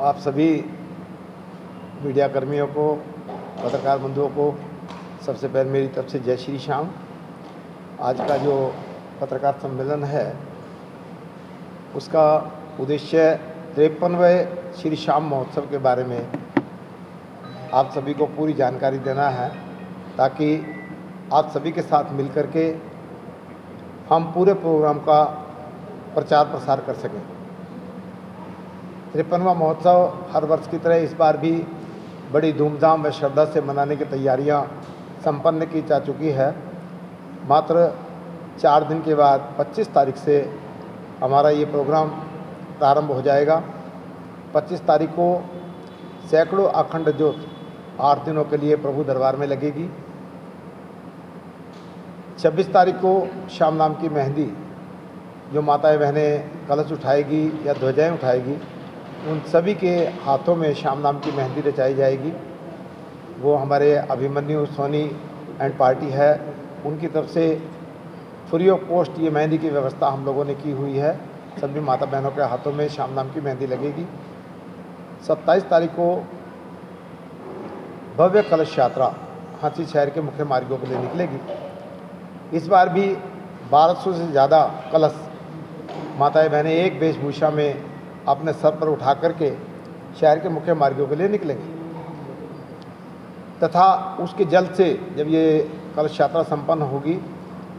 आप सभी मीडिया कर्मियों को, पत्रकार बंधुओं को सबसे पहले मेरी तरफ से जय श्री श्याम। आज का जो पत्रकार सम्मेलन है उसका उद्देश्य 53वें श्री श्याम महोत्सव के बारे में आप सभी को पूरी जानकारी देना है, ताकि आप सभी के साथ मिलकर के हम पूरे प्रोग्राम का प्रचार प्रसार कर सकें। 53वां महोत्सव हर वर्ष की तरह इस बार भी बड़ी धूमधाम व श्रद्धा से मनाने की तैयारियां संपन्न की जा चुकी है। मात्र 4 दिन के बाद 25 तारीख से हमारा ये प्रोग्राम प्रारंभ हो जाएगा। 25 तारीख को सैकड़ों अखंड ज्योत 8 दिनों के लिए प्रभु दरबार में लगेगी। 26 तारीख को शाम नाम की मेहंदी जो माताएं बहनें कलश उठाएगी या ध्वजाएं उठाएगी, उन सभी के हाथों में शाम नाम की मेहंदी रचाई जाएगी। वो हमारे अभिमन्यु सोनी एंड पार्टी है, उनकी तरफ से फ्री ऑफ कॉस्ट ये मेहंदी की व्यवस्था हम लोगों ने की हुई है। सभी माता बहनों के हाथों में शाम नाम की मेहंदी लगेगी। 27 तारीख को भव्य कलश यात्रा हाथी शहर के मुख्य मार्गों के लिए निकलेगी। इस बार भी 1200 से ज़्यादा कलश माताएं बहनें एक वेशभूषा में अपने सर पर उठा करके शहर के मुख्य मार्गों के लिए निकलेंगे तथा उसके जल से, जब ये कलश यात्रा संपन्न होगी,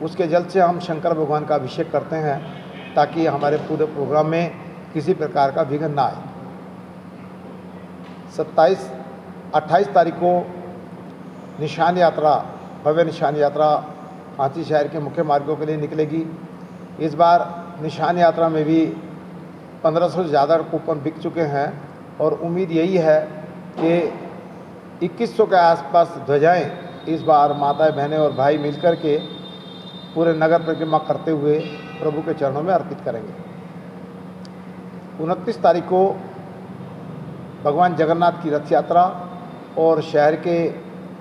उसके जल से हम शंकर भगवान का अभिषेक करते हैं ताकि हमारे पूरे प्रोग्राम में किसी प्रकार का विघ्न ना आए। 28 तारीख को निशान यात्रा, भव्य निशान यात्रा हाथी शहर के मुख्य मार्गों के लिए निकलेगी। इस बार निशान यात्रा में भी 1500 से ज़्यादा कूपन बिक चुके हैं और उम्मीद यही है कि 2100 के आसपास ध्वजाएं इस बार माताएं बहनें और भाई मिलकर के पूरे नगर परिक्रमा करते हुए प्रभु के चरणों में अर्पित करेंगे। 29 तारीख को भगवान जगन्नाथ की रथ यात्रा और शहर के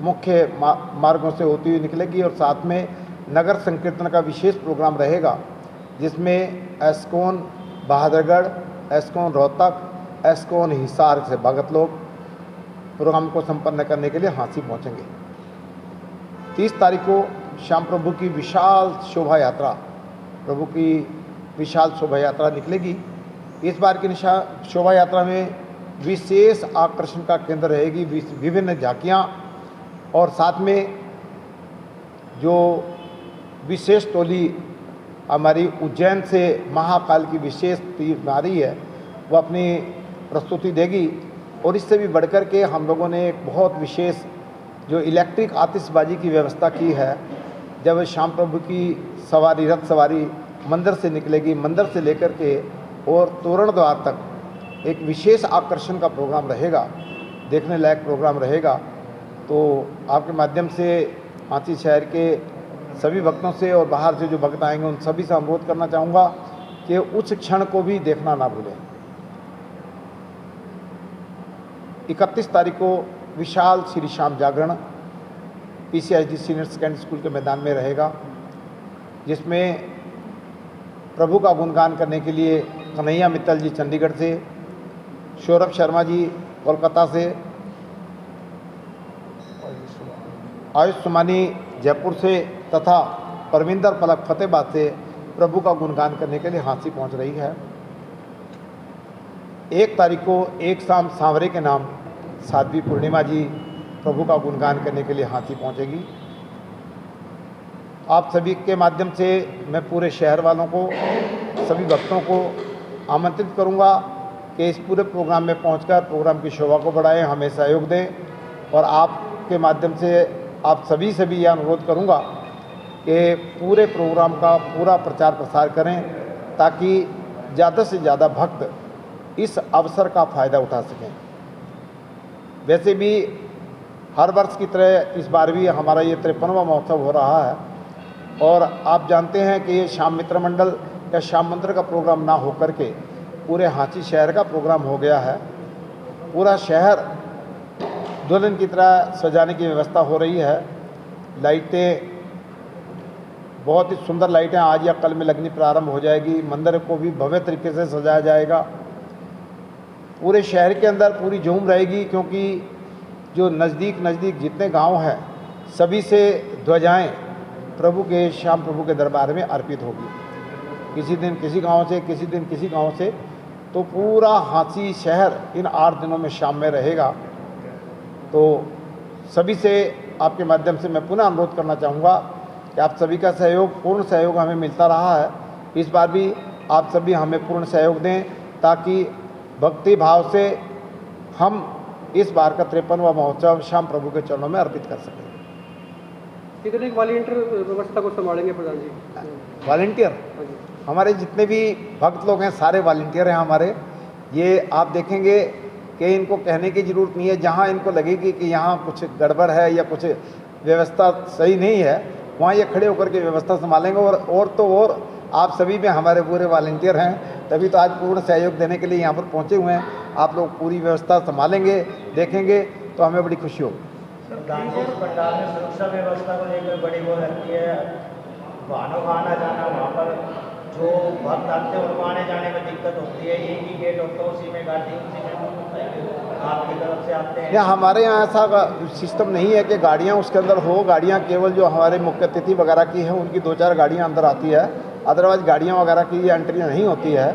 मुख्य मार्गों से होती हुई निकलेगी और साथ में नगर संकीर्तन का विशेष प्रोग्राम रहेगा, जिसमें एस्कॉन बहादुरगढ़, एस्कॉन रोहतक, एस्कॉन हिसार से भगत लोग प्रोग्राम को संपन्न करने के लिए हांसी पहुंचेंगे। 30 तारीख को श्याम प्रभु की विशाल शोभा यात्रा, प्रभु की विशाल शोभा यात्रा निकलेगी। इस बार की शोभा यात्रा में विशेष आकर्षण का केंद्र रहेगी विभिन्न झांकियाँ और साथ में जो विशेष टोली हमारी उज्जैन से महाकाल की विशेष तीर नारी है, वो अपनी प्रस्तुति देगी। और इससे भी बढ़कर के हम लोगों ने एक बहुत विशेष जो इलेक्ट्रिक आतिशबाजी की व्यवस्था की है। जब श्याम प्रभु की सवारी, रथ सवारी मंदिर से निकलेगी, मंदिर से लेकर के और तोरण द्वार तक एक विशेष आकर्षण का प्रोग्राम रहेगा, देखने लायक प्रोग्राम रहेगा। तो आपके माध्यम से हाथी शहर के सभी भक्तों से और बाहर से जो भक्त आएंगे उन सभी से अनुरोध करना चाहूँगा कि उस क्षण को भी देखना ना भूलें। 31 तारीख को विशाल श्री श्याम जागरण PCID सीनियर सेकेंडरी स्कूल के मैदान में रहेगा, जिसमें प्रभु का गुणगान करने के लिए कन्हैया मित्तल जी चंडीगढ़ से, सौरभ शर्मा जी कोलकाता से, आयुष सुमानी जयपुर से तथा परमिंदर पलक फतेहाबाद से प्रभु का गुणगान करने के लिए हांसी पहुंच रही है। 1 तारीख को एक शाम सांवरे के नाम साध्वी पूर्णिमा जी प्रभु का गुणगान करने के लिए हांसी पहुंचेगी। आप सभी के माध्यम से मैं पूरे शहर वालों को, सभी भक्तों को आमंत्रित करूंगा कि इस पूरे प्रोग्राम में पहुंचकर प्रोग्राम की शोभा को बढ़ाएं, हमें सहयोग दें। और आपके माध्यम से आप सभी से भी यह अनुरोध करूंगा कि पूरे प्रोग्राम का पूरा प्रचार प्रसार करें ताकि ज़्यादा से ज़्यादा भक्त इस अवसर का फ़ायदा उठा सकें। वैसे भी हर वर्ष की तरह इस बार भी हमारा ये 53वां महोत्सव हो रहा है और आप जानते हैं कि ये श्याम मित्र मंडल या श्याम मंदिर का प्रोग्राम ना होकर के पूरे हाथी शहर का प्रोग्राम हो गया है। पूरा शहर दुल्हन की तरह सजाने की व्यवस्था हो रही है। लाइटें, बहुत ही सुंदर लाइटें आज या कल में लगनी प्रारंभ हो जाएगी। मंदिर को भी भव्य तरीके से सजाया जाएगा। पूरे शहर के अंदर पूरी झूम रहेगी, क्योंकि जो नज़दीक जितने गांव हैं सभी से ध्वजाएं प्रभु के श्याम प्रभु के दरबार में अर्पित होगी। किसी दिन किसी गांव से, किसी दिन किसी गांव से, तो पूरा हांसी शहर इन 8 दिनों में शाम में रहेगा। तो सभी से आपके माध्यम से मैं पुनः अनुरोध करना चाहूँगा कि आप सभी का सहयोग, पूर्ण सहयोग हमें मिलता रहा है, इस बार भी आप सभी हमें पूर्ण सहयोग दें, ताकि भक्ति भाव से हम इस बार का 53वां महोत्सव श्याम प्रभु के चरणों में अर्पित कर सकें। कितने वॉलंटियर व्यवस्था को संभालेंगे प्रधान जी? वॉलंटियर हमारे जितने भी भक्त लोग हैं सारे वॉलंटियर हैं हमारे। ये आप देखेंगे कि इनको कहने की ज़रूरत नहीं है, जहाँ इनको लगेगी कि यहाँ कुछ गड़बड़ है या कुछ व्यवस्था सही नहीं है, वहाँ ये खड़े होकर के व्यवस्था संभालेंगे। और आप सभी में हमारे पूरे वॉलंटियर हैं, तभी तो आज पूर्ण सहयोग देने के लिए यहाँ पर पहुँचे हुए हैं। आप लोग पूरी व्यवस्था संभालेंगे, देखेंगे तो हमें बड़ी खुशी होगी। पंडाल में सुरक्षा व्यवस्था को लेकर बड़ी वो रहती है, वाहनों का आना जाना, वहाँ पर जो भक्त आते हैं उनको आने जाने में दिक्कत होती है, एक ही गेट होता है, उसी में गाड़ी उसी में आपकी तरफ से आते हैं। या हमारे यहाँ ऐसा सिस्टम नहीं है कि गाड़ियाँ उसके अंदर हो। गाड़ियाँ केवल जो हमारे मुख्य अतिथि वगैरह की है उनकी 2-4 गाड़ियाँ अंदर आती है, अदरवाइज गाड़ियाँ वगैरह की ये एंट्री नहीं होती है।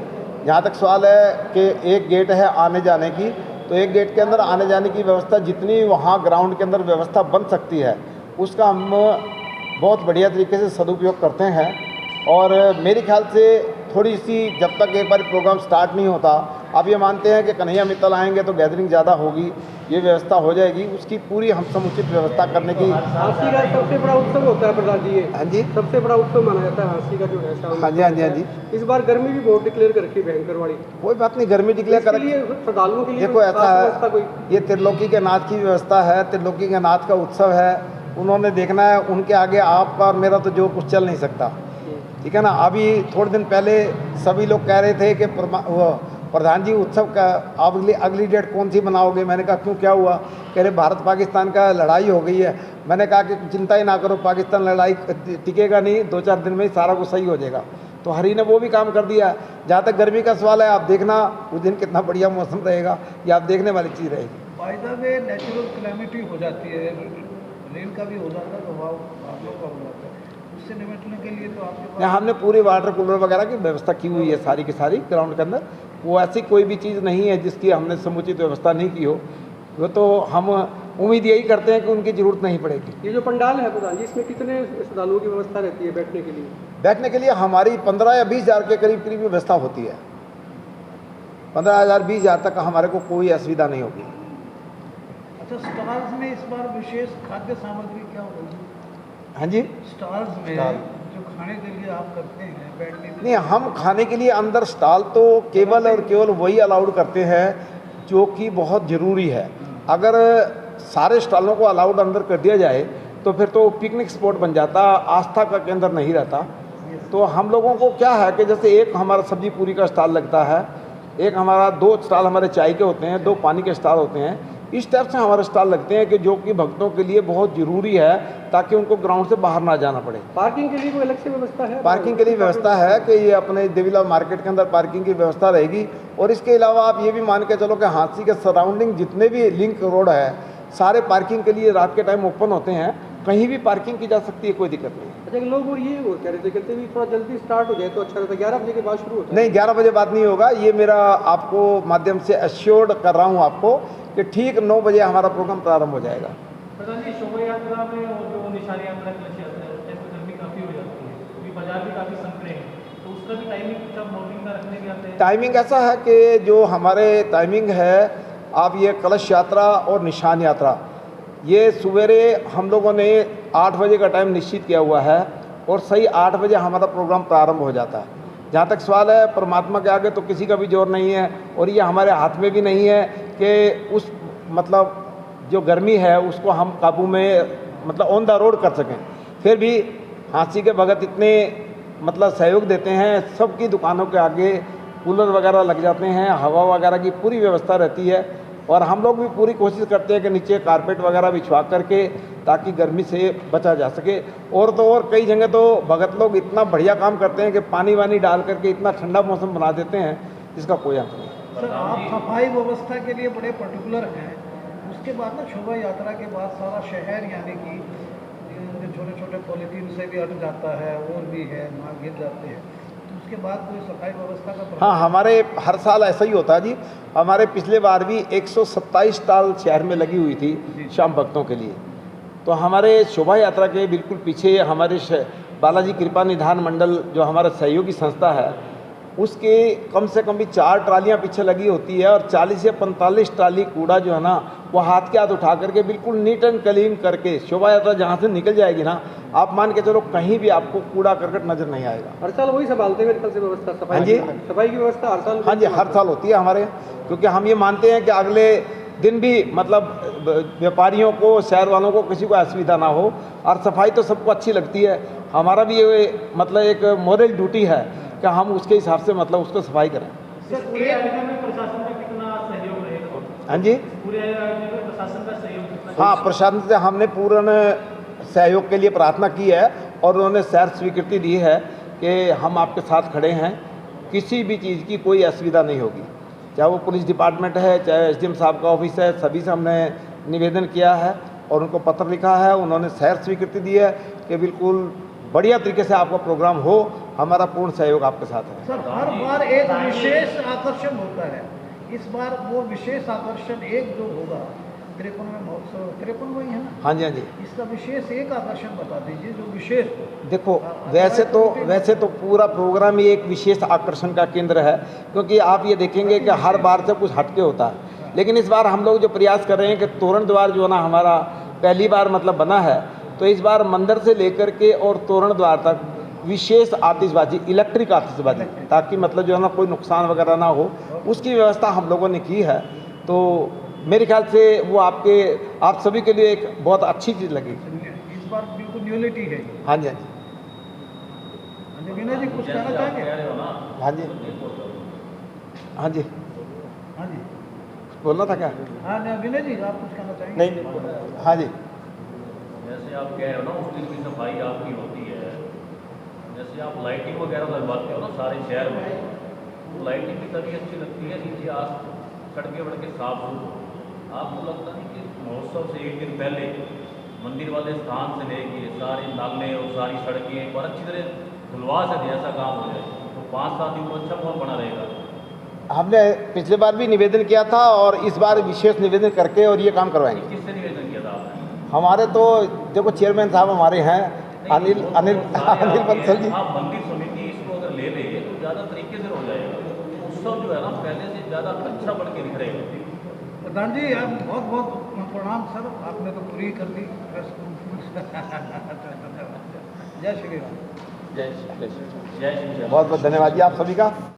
जहाँ तक सवाल है कि एक गेट है आने जाने की, तो एक गेट के अंदर आने जाने की व्यवस्था जितनी वहाँ ग्राउंड के अंदर व्यवस्था बन सकती है उसका हम बहुत बढ़िया तरीके से सदुपयोग करते हैं। और मेरे ख्याल से थोड़ी सी जब तक एक बार प्रोग्राम स्टार्ट नहीं होता, आप ये मानते हैं कि कन्हैया मित्तल आएंगे तो गैदरिंग ज़्यादा होगी, ये व्यवस्था हो जाएगी, उसकी पूरी हम समुचित व्यवस्था करने की। हांसी का सबसे बड़ा उत्सव होता है प्रधान जी, हाँ जी, सबसे बड़ा उत्सव माना जाता है हांसी का जो है शाम। हाँ जी, हाँ जी, हाँ जी। इस बार गर्मी भी बहुत डिक्लेयर कर रखी है भयंकर वाली। कोई बात नहीं, गर्मी डिक्लेयर कर श्रद्धालुओं के लिए देखो ऐसा है, कोई ये त्रिलोकी के नाथ की व्यवस्था है, त्रिलोकी के नाथ का उत्सव है, उन्होंने देखना है, उनके आगे आपका और मेरा तो जो कुछ चल नहीं सकता, ठीक है ना। अभी थोड़े दिन पहले सभी लोग कह रहे थे कि प्रधान जी उत्सव का अगली डेट कौन सी बनाओगे? मैंने कहा क्यों, क्या हुआ? कह रहे भारत पाकिस्तान का लड़ाई हो गई है। मैंने कहा कि चिंता ही ना करो, पाकिस्तान लड़ाई टिकेगा नहीं, 2-4 दिन में ही सारा कुछ सही हो जाएगा। तो हरी ने वो भी काम कर दिया। जहाँ तक गर्मी का सवाल है, आप देखना उस दिन कितना बढ़िया मौसम रहेगा, ये आप देखने वाली चीज़ रहेगी। By the way natural calamity हो जाती है, रेन का भी हो जाता है, प्रभाव आप लोग का हो जाता है, उससे निपटने के लिए तो आपके पास हमने पूरी वाटर कूलर वगैरह की व्यवस्था की हुई है सारी की सारी ग्राउंड के अंदर। वो ऐसी कोई भी चीज़ नहीं है जिसकी हमने समुचित व्यवस्था नहीं की हो, वो तो हम उम्मीद यही करते हैं कि उनकी ज़रूरत नहीं पड़ेगी। ये जो पंडाल है प्रधान जी, इसमें कितने श्रद्धालुओं की व्यवस्था रहती है बैठने के लिए? बैठने के लिए हमारी 15 या 20 हज़ार के करीब व्यवस्था होती है। 15,000 20 हज़ार तक हमारे को कोई असुविधा नहीं होगी। अच्छा, स्टॉल्स में इस बार विशेष खाद्य सामग्री क्या होगी? हाँ जी, स्टॉल्स में जो खाने के लिए आप करते हैं बैठने के नहीं, हम खाने के लिए अंदर स्टॉल तो केवल और केवल वही अलाउड करते हैं जो कि बहुत ज़रूरी है। अगर सारे स्टॉलों को अलाउड अंदर कर दिया जाए तो फिर तो पिकनिक स्पॉट बन जाता, आस्था का केंद्र नहीं रहता। तो हम लोगों को क्या है कि जैसे एक हमारा सब्जी पूरी का स्टॉल लगता है, एक हमारा 2 स्टॉल हमारे चाय के होते हैं, 2 पानी के स्टॉल होते हैं, इस टाइप से हमारे स्टॉल लगते हैं कि जो कि भक्तों के लिए बहुत ज़रूरी है, ताकि उनको ग्राउंड से बाहर ना जाना पड़े। पार्किंग के लिए कोई अलग से व्यवस्था है? पार्किंग के लिए व्यवस्था है कि ये अपने देवीला मार्केट के अंदर पार्किंग की व्यवस्था रहेगी। और इसके अलावा आप ये भी मान के चलो कि हांसी के सराउंडिंग जितने भी लिंक रोड है सारे पार्किंग के लिए रात के टाइम ओपन होते हैं, कहीं भी पार्किंग की जा सकती है, कोई दिक्कत नहीं। अच्छा, लोग वो ये कह रहे थे कहते भी थोड़ा जल्दी स्टार्ट हो जाए तो अच्छा रहता है, 11 बजे के बाद शुरू होता है। नहीं, 11 बजे बाद नहीं होगा, ये मेरा आपको माध्यम से अश्योर्ड कर रहा हूँ आपको कि ठीक 9 बजे हमारा प्रोग्राम प्रारंभ हो जाएगा। प्रधान जी, शोभा यात्रा में और जो निशान यात्रा कलश यात्रा है उस टाइम पर गर्मी काफ़ी हो जाती है, क्योंकि बाजार भी काफ़ी संकरे हैं, तो उसका भी टाइमिंग कुछ आप मॉर्निंग का रखने के आते हैं? टाइमिंग ऐसा है कि जो हमारे टाइमिंग है, आप ये कलश यात्रा और निशान यात्रा, ये सवेरे हम लोगों ने 8 बजे का टाइम निश्चित किया हुआ है और सही 8 बजे हमारा प्रोग्राम प्रारंभ हो जाता है। जहाँ तक सवाल है, परमात्मा के आगे तो किसी का भी जोर नहीं है और ये हमारे हाथ में भी नहीं है कि उस मतलब जो गर्मी है उसको हम काबू में मतलब ऑन द रोड कर सकें। फिर भी हांसी के भगत इतने मतलब सहयोग देते हैं, सबकी दुकानों के आगे कूलर वगैरह लग जाते हैं, हवा वगैरह की पूरी व्यवस्था रहती है और हम लोग भी पूरी कोशिश करते हैं कि नीचे कारपेट वगैरह बिछवा करके ताकि गर्मी से बचा जा सके। और तो और कई जगह तो भगत लोग इतना बढ़िया काम करते हैं कि पानी वानी डाल करके इतना ठंडा मौसम बना देते हैं जिसका कोई अंत नहीं। सर आप सफाई व्यवस्था के लिए बड़े पर्टिकुलर हैं, उसके बाद ना शोभा यात्रा के बाद सारा शहर यानी कि जो छोटे छोटे पॉलीथीन से भी हट जाता है और भी है वहाँ गिर जाते हैं, तो उसके बाद कोई सफाई व्यवस्था का प्रबंध? हाँ, हमारे हर साल ऐसा ही होता है जी। हमारे पिछले बार भी 127 स्टॉल शहर में लगी हुई थी शाम भक्तों के लिए। तो हमारे शोभा यात्रा के बिल्कुल पीछे हमारे बालाजी कृपा निधान मंडल जो हमारा सहयोगी संस्था है, उसके कम से कम भी 4 ट्रालियाँ पीछे लगी होती है और 40 से 45 ट्राली कूड़ा जो है ना वो हाथ के हाथ उठा करके बिल्कुल नीट एंड क्लीन करके शोभा यात्रा जहाँ से निकल जाएगी ना, आप मान के चलो कहीं भी आपको कूड़ा करकट नजर नहीं आएगा। हर साल वही संभालते हैं मेरे ख्याल से व्यवस्था, सफाई हाँ जी। सफाई की व्यवस्था हर साल? हाँ जी, हर साल होती है हमारे, क्योंकि हम ये मानते हैं कि अगले दिन भी मतलब व्यापारियों को, शहर वालों को किसी को असुविधा ना हो, और सफाई तो सबको अच्छी लगती है। हमारा भी ये मतलब एक मॉरल ड्यूटी है कि हम उसके हिसाब से मतलब उसको सफाई करें। सर पूरे आयोजन में प्रशासन का कितना सहयोग रहेगा? हाँ जी, पूरे आयोजन में प्रशासन का सहयोग कितना? हाँ, प्रशासन से हमने पूर्ण सहयोग के लिए प्रार्थना की है और उन्होंने शहर स्वीकृति दी है कि हम आपके साथ खड़े हैं, किसी भी चीज़ की कोई असुविधा नहीं होगी, चाहे वो पुलिस डिपार्टमेंट है, चाहे एसडीएम साहब का ऑफिस है, सभी से हमने निवेदन किया है और उनको पत्र लिखा है। उन्होंने शहर स्वीकृति दी है कि बिल्कुल बढ़िया तरीके से आपका प्रोग्राम हो, हमारा पूर्ण सहयोग आपके साथ है। सर हर बार एक विशेष आकर्षण होता है, इस बार वो विशेष आकर्षण एक जो होगा 53वां महोत्सव, 53वां ही है ना? हाँ जी, हाँ जी। इसका विशेष एक आकर्षण बता दीजिए जो विशेष हो। देखो, वैसे तो पूरा प्रोग्राम ही एक विशेष आकर्षण का केंद्र है, क्योंकि आप ये देखेंगे कि हर बार से कुछ हटके होता है, लेकिन इस बार हम लोग जो प्रयास कर रहे हैं कि तोरण द्वार जो है ना हमारा पहली बार मतलब बना है, तो इस बार मंदिर से लेकर के और तोरण द्वार तक विशेष आतिशबाजी, इलेक्ट्रिक आतिशबाजी, ताकि मतलब जो है ना कोई नुकसान वगैरह ना हो, उसकी व्यवस्था हम लोगों ने की है। तो मेरे ख्याल से वो आप सभी के लिए एक बहुत अच्छी चीज़ लगेगी। इस बार बिल्कुल न्यूलिटी है। हाँ जी, हाँ जी। हाँ जी, विनय जी कुछ कहना चाहेंगे? हाँ जी, हाँ जी, हाँ जी, बोलना था क्या? हाँ नहीं, विनय जी आप कुछ कहना चाहेंगे? नहीं, हाँ जी। जैसे आप कह रहे हो ना उस दिन की सफाई आपकी होती है, जैसे आप लाइटिंग वगैरह लगवाते हो ना सारे शहर में, तो लाइटिंग भी तभी अच्छी लगती है नीचे आज सड़कें वड़के साफ हो। आपको लगता नहीं कि महोत्सव से एक दिन पहले मंदिर वाले स्थान से लेके सारे नाले और सारी सड़कें और अच्छी तरह धुलवा सके, ऐसा काम हो जाए तो 5-7 दिन को अच्छा माहौल बना रहेगा। हमने पिछले बार भी निवेदन किया था और इस बार विशेष निवेदन करके और ये काम करवाएंगे। किससे निवेदन किया था आपने? हमारे तो देखो चेयरमैन साहब हमारे हैं अनिल बंसल जी। आप मंदिर समिति इसको अगर ले लेंगे तो ज़्यादा तरीके से हो जाएगा, उत्सव जो है ना पहले से ज़्यादा अच्छा बढ़ के निखरेगा। प्रधान जी आप बहुत बहुत प्रणाम सर, आपने तो पूरी कर दी प्रेस कॉन्फ्रेंस। जय श्री राम। जय श्री कृष्ण। जय श्री राम। बहुत बहुत धन्यवाद जी आप सभी का।